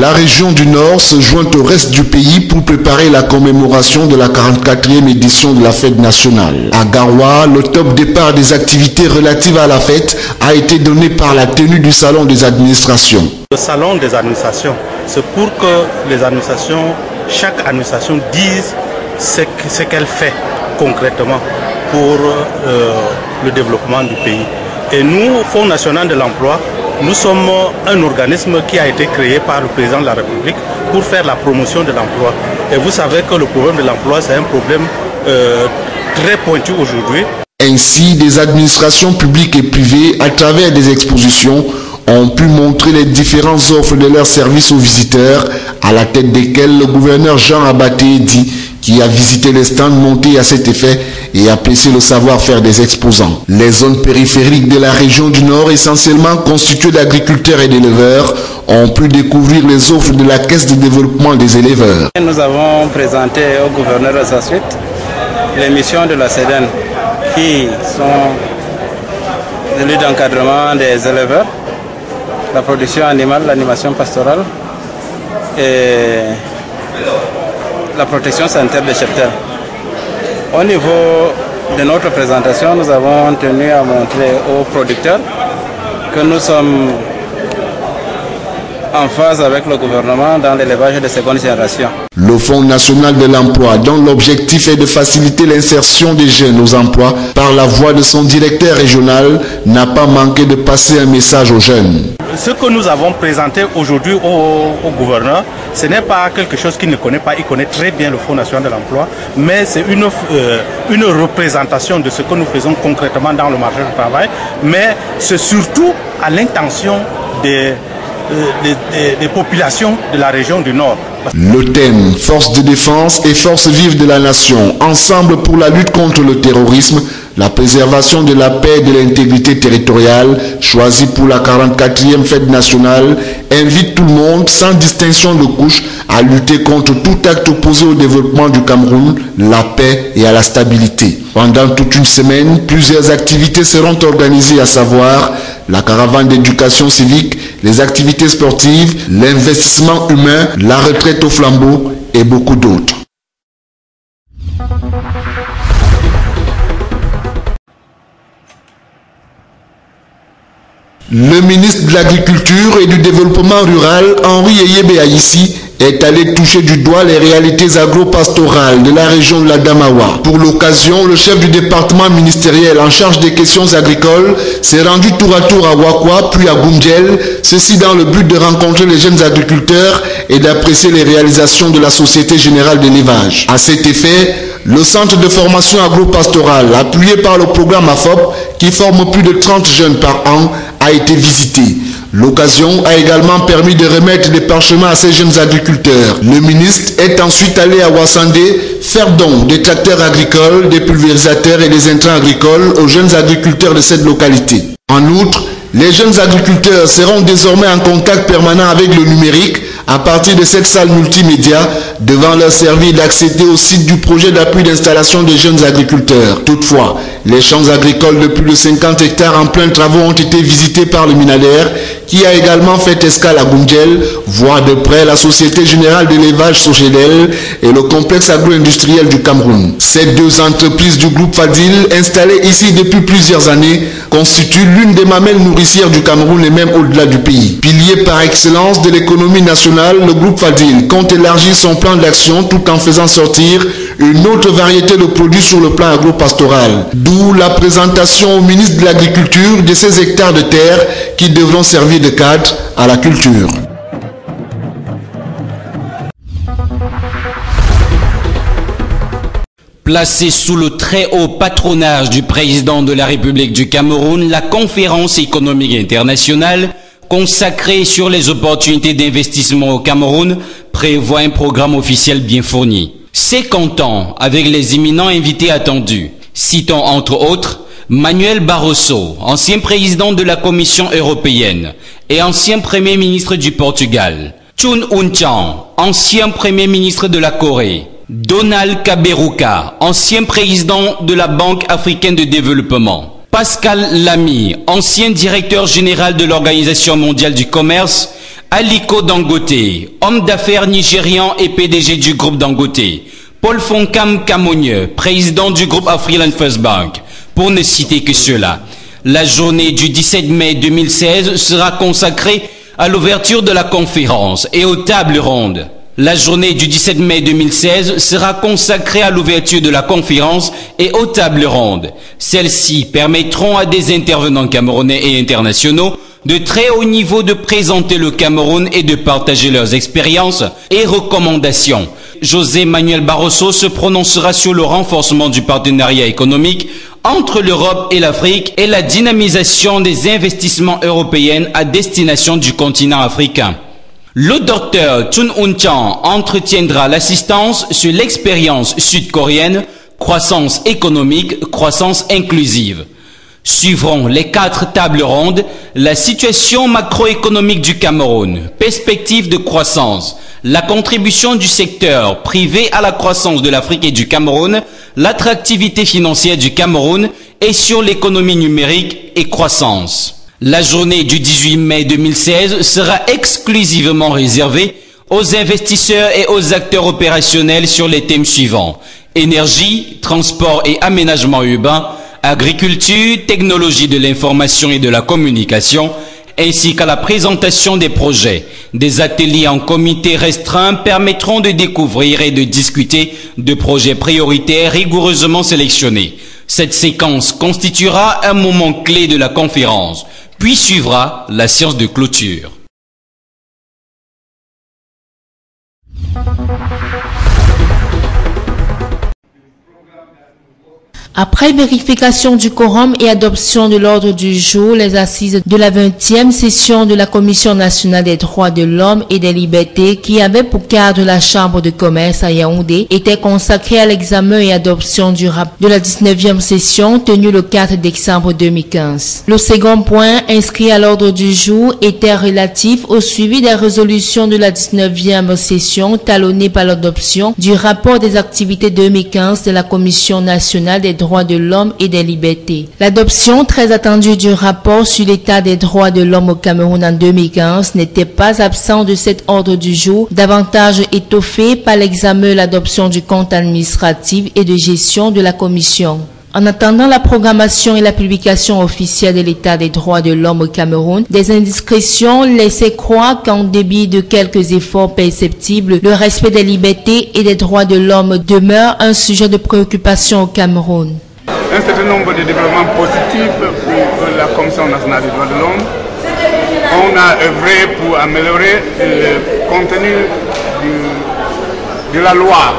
La région du Nord se joint au reste du pays pour préparer la commémoration de la 44e édition de la fête nationale. À Garoua, le top départ des activités relatives à la fête a été donné par la tenue du salon des administrations. Le salon des administrations, c'est pour que les administrations, chaque administration dise ce qu'elle fait concrètement pour le développement du pays. Et nous, Fonds national de l'emploi, nous sommes un organisme qui a été créé par le président de la République pour faire la promotion de l'emploi. Et vous savez que le problème de l'emploi, c'est un problème très pointu aujourd'hui. Ainsi, des administrations publiques et privées, à travers des expositions, ont pu montrer les différentes offres de leurs services aux visiteurs, à la tête desquels le gouverneur Jean Abaté dit qui a visité les stands montés à cet effet et apprécié le savoir-faire des exposants. Les zones périphériques de la région du Nord, essentiellement constituées d'agriculteurs et d'éleveurs, ont pu découvrir les offres de la Caisse de développement des éleveurs. Nous avons présenté au gouverneur à sa suite les missions de la CEDEN qui sont de lutte d'encadrement des éleveurs, la production animale, l'animation pastorale et la protection sanitaire des cheptels. Au niveau de notre présentation, nous avons tenu à montrer aux producteurs que nous sommes en phase avec le gouvernement dans l'élevage de seconde génération. Le Fonds national de l'emploi, dont l'objectif est de faciliter l'insertion des jeunes aux emplois par la voix de son directeur régional, n'a pas manqué de passer un message aux jeunes. Ce que nous avons présenté aujourd'hui au gouverneur, ce n'est pas quelque chose qu'il ne connaît pas, il connaît très bien le Fonds national de l'emploi, mais c'est une représentation de ce que nous faisons concrètement dans le marché du travail, mais c'est surtout à l'intention des populations de la région du Nord. Le thème, force de défense et force vive de la nation, ensemble pour la lutte contre le terrorisme, la préservation de la paix et de l'intégrité territoriale, choisi pour la 44e fête nationale, invite tout le monde, sans distinction de couche, à lutter contre tout acte opposé au développement du Cameroun, la paix et à la stabilité. Pendant toute une semaine, plusieurs activités seront organisées, à savoir la caravane d'éducation civique, les activités sportives, l'investissement humain, la retraite au flambeau et beaucoup d'autres. Le ministre de l'Agriculture et du Développement rural, Henri Eyebe Aïssi, est allé toucher du doigt les réalités agro-pastorales de la région de la Damawa. Pour l'occasion, le chef du département ministériel en charge des questions agricoles s'est rendu tour à tour à Wakwa, puis à Goumdjel, ceci dans le but de rencontrer les jeunes agriculteurs et d'apprécier les réalisations de la Société Générale d'Élevage. À cet effet, le centre de formation agro-pastorale, appuyé par le programme AFOP, qui forme plus de 30 jeunes par an, a été visité. L'occasion a également permis de remettre des parchemins à ces jeunes agriculteurs. Le ministre est ensuite allé à Ouassandé faire don des tracteurs agricoles, des pulvérisateurs et des intrants agricoles aux jeunes agriculteurs de cette localité. En outre, les jeunes agriculteurs seront désormais en contact permanent avec le numérique à partir de cette salle multimédia devant leur servir d'accéder au site du projet d'appui d'installation des jeunes agriculteurs. Toutefois, les champs agricoles de plus de 50 hectares en plein travaux ont été visités par le Minader qui a également fait escale à Goumdjel, voir de près la Société Générale d'Élevage Sogedel et le complexe agro-industriel du Cameroun. Ces deux entreprises du groupe Fadil, installées ici depuis plusieurs années, constituent l'une des mamelles nourricières du Cameroun et même au-delà du pays. Pilier par excellence de l'économie nationale, le groupe Fadil compte élargir son plan d'action tout en faisant sortir une autre variété de produits sur le plan agro-pastoral. D'où la présentation au ministre de l'Agriculture de ces hectares de terre qui devront servir de cadre à la culture. Placée sous le très haut patronage du président de la République du Cameroun, la conférence économique internationale consacrée sur les opportunités d'investissement au Cameroun prévoit un programme officiel bien fourni. C'est comptant avec les éminents invités attendus. Citons entre autres Manuel Barroso, ancien président de la Commission européenne et ancien premier ministre du Portugal. Chun Un-chan, ancien premier ministre de la Corée. Donald Kaberuka, ancien président de la Banque africaine de développement. Pascal Lamy, ancien directeur général de l'Organisation mondiale du commerce. Aliko Dangote, homme d'affaires nigérian et PDG du groupe Dangote. Paul Fonkam Kamogne, président du groupe Afriland First Bank, pour ne citer que cela. La journée du 17 mai 2016 sera consacrée à l'ouverture de la conférence et aux tables rondes. La journée du 17 mai 2016 sera consacrée à l'ouverture de la conférence et aux tables rondes. Celles-ci permettront à des intervenants camerounais et internationaux de très haut niveau de présenter le Cameroun et de partager leurs expériences et recommandations. José Manuel Barroso se prononcera sur le renforcement du partenariat économique entre l'Europe et l'Afrique et la dynamisation des investissements européens à destination du continent africain. Le docteur Chun Un-chan entretiendra l'assistance sur l'expérience sud-coréenne, croissance économique, croissance inclusive. Suivront les 4 tables rondes, la situation macroéconomique du Cameroun, perspectives de croissance, la contribution du secteur privé à la croissance de l'Afrique et du Cameroun, l'attractivité financière du Cameroun et sur l'économie numérique et croissance. La journée du 18 mai 2016 sera exclusivement réservée aux investisseurs et aux acteurs opérationnels sur les thèmes suivants: énergie, transport et aménagement urbain, agriculture, technologie de l'information et de la communication, ainsi qu'à la présentation des projets. Des ateliers en comité restreint permettront de découvrir et de discuter de projets prioritaires rigoureusement sélectionnés. Cette séquence constituera un moment clé de la conférence, puis suivra la séance de clôture. Après vérification du quorum et adoption de l'ordre du jour, les assises de la 20e session de la Commission nationale des droits de l'homme et des libertés, qui avait pour cadre la Chambre de commerce à Yaoundé, étaient consacrées à l'examen et adoption du rapport de la 19e session tenue le 4 décembre 2015. Le second point inscrit à l'ordre du jour était relatif au suivi des résolutions de la 19e session talonnée par l'adoption du rapport des activités 2015 de la Commission nationale des droits de l'homme et des libertés. L'adoption très attendue du rapport sur l'état des droits de l'homme au Cameroun en 2015 n'était pas absent de cet ordre du jour, davantage étoffé par l'examen et l'adoption du compte administratif et de gestion de la Commission. En attendant la programmation et la publication officielle de l'état des droits de l'homme au Cameroun, des indiscrétions laissaient croire qu'en dépit de quelques efforts perceptibles, le respect des libertés et des droits de l'homme demeure un sujet de préoccupation au Cameroun. Un certain nombre de développements positifs pour la Commission nationale des droits de l'homme. On a œuvré pour améliorer le contenu de la loi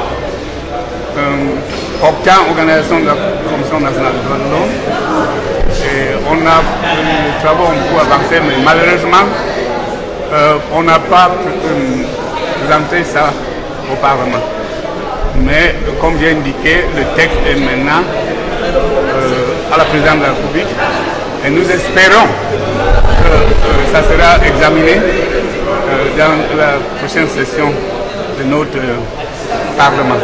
portant organisation de la Commission nationale des droits de l'homme. On a des travaux pour avancer, mais malheureusement, on n'a pas présenté ça au Parlement. Mais comme j'ai indiqué, le texte est maintenant à la présidente de la République et nous espérons que ça sera examiné dans la prochaine session de notre Parlement.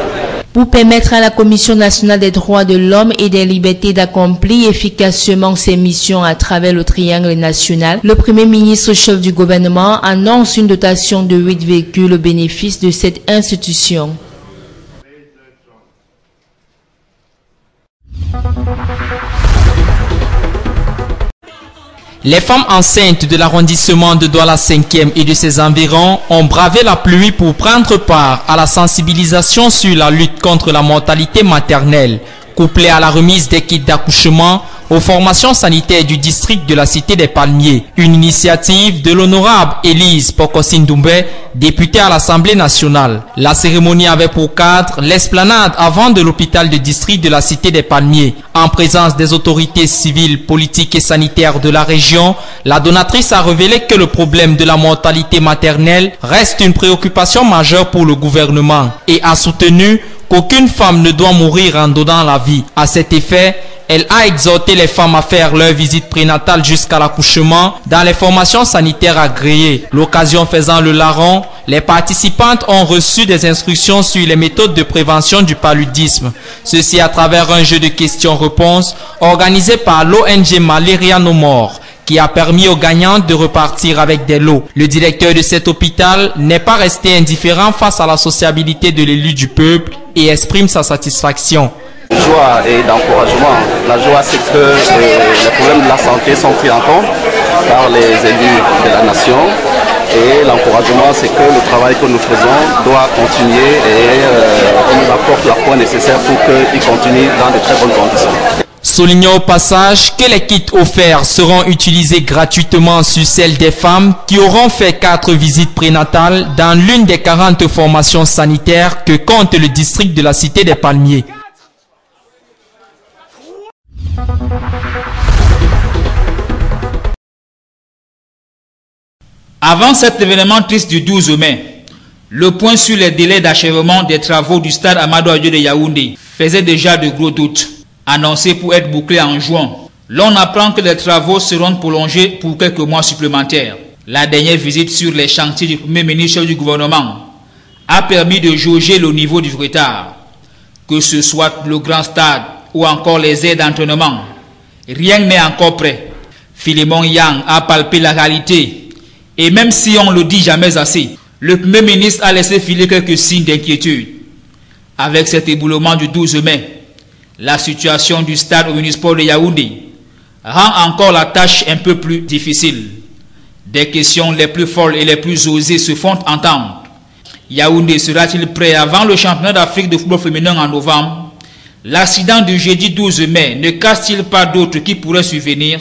Pour permettre à la Commission nationale des droits de l'homme et des libertés d'accomplir efficacement ses missions à travers le triangle national, le Premier ministre chef du gouvernement annonce une dotation de 8 véhicules au bénéfice de cette institution. Les femmes enceintes de l'arrondissement de Douala 5e et de ses environs ont bravé la pluie pour prendre part à la sensibilisation sur la lutte contre la mortalité maternelle, couplée à la remise des kits d'accouchement aux formations sanitaires du district de la Cité des Palmiers. Une initiative de l'honorable Élise Pokosine Doumbé, députée à l'Assemblée nationale. La cérémonie avait pour cadre l'esplanade avant de l'hôpital de district de la Cité des Palmiers. En présence des autorités civiles, politiques et sanitaires de la région, La donatrice a révélé que le problème de la mortalité maternelle reste une préoccupation majeure pour le gouvernement et a soutenu qu'aucune femme ne doit mourir en donnant la vie. À cet effet, elle a exhorté les femmes à faire leur visite prénatale jusqu'à l'accouchement dans les formations sanitaires agréées. L'occasion faisant le larron, les participantes ont reçu des instructions sur les méthodes de prévention du paludisme. Ceci à travers un jeu de questions-réponses organisé par l'ONG Malaria No More, qui a permis aux gagnantes de repartir avec des lots. Le directeur de cet hôpital n'est pas resté indifférent face à la sociabilité de l'élu du peuple et exprime sa satisfaction. Joie et d'encouragement. La joie, c'est que les problèmes de la santé sont pris en compte par les élus de la nation. Et l'encouragement, c'est que le travail que nous faisons doit continuer et on nous apporte l'appui nécessaire pour qu'il continue dans de très bonnes conditions. Soulignons au passage que les kits offerts seront utilisés gratuitement sur celles des femmes qui auront fait 4 visites prénatales dans l'une des 40 formations sanitaires que compte le district de la Cité des Palmiers. Avant cet événement triste du 12 mai, le point sur les délais d'achèvement des travaux du stade Amadou Ahidjo de Yaoundé faisait déjà de gros doutes. Annoncé pour être bouclé en juin, l'on apprend que les travaux seront prolongés pour quelques mois supplémentaires. La dernière visite sur les chantiers du Premier ministre du gouvernement a permis de jauger le niveau du retard. Que ce soit le grand stade ou encore les aires d'entraînement, rien n'est encore prêt. Philémon Yang a palpé la réalité. Et même si on ne le dit jamais assez, le Premier ministre a laissé filer quelques signes d'inquiétude. Avec cet éboulement du 12 mai, la situation du stade omnisport de Yaoundé rend encore la tâche un peu plus difficile. Des questions les plus folles et les plus osées se font entendre. Yaoundé sera-t-il prêt avant le championnat d'Afrique de football féminin en novembre? L'accident du jeudi 12 mai ne casse-t-il pas d'autres qui pourraient survenir?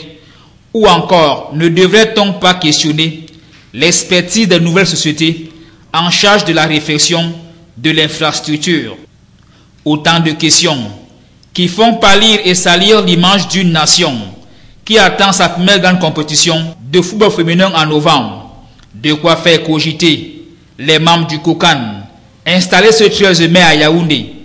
Ou encore, ne devrait-on pas questionner l'expertise des nouvelles sociétés en charge de la réfection de l'infrastructure? Autant de questions qui font pâlir et salir l'image d'une nation qui attend sa première grande compétition de football féminin en novembre. De quoi faire cogiter les membres du COCAN installés ce 13 mai à Yaoundé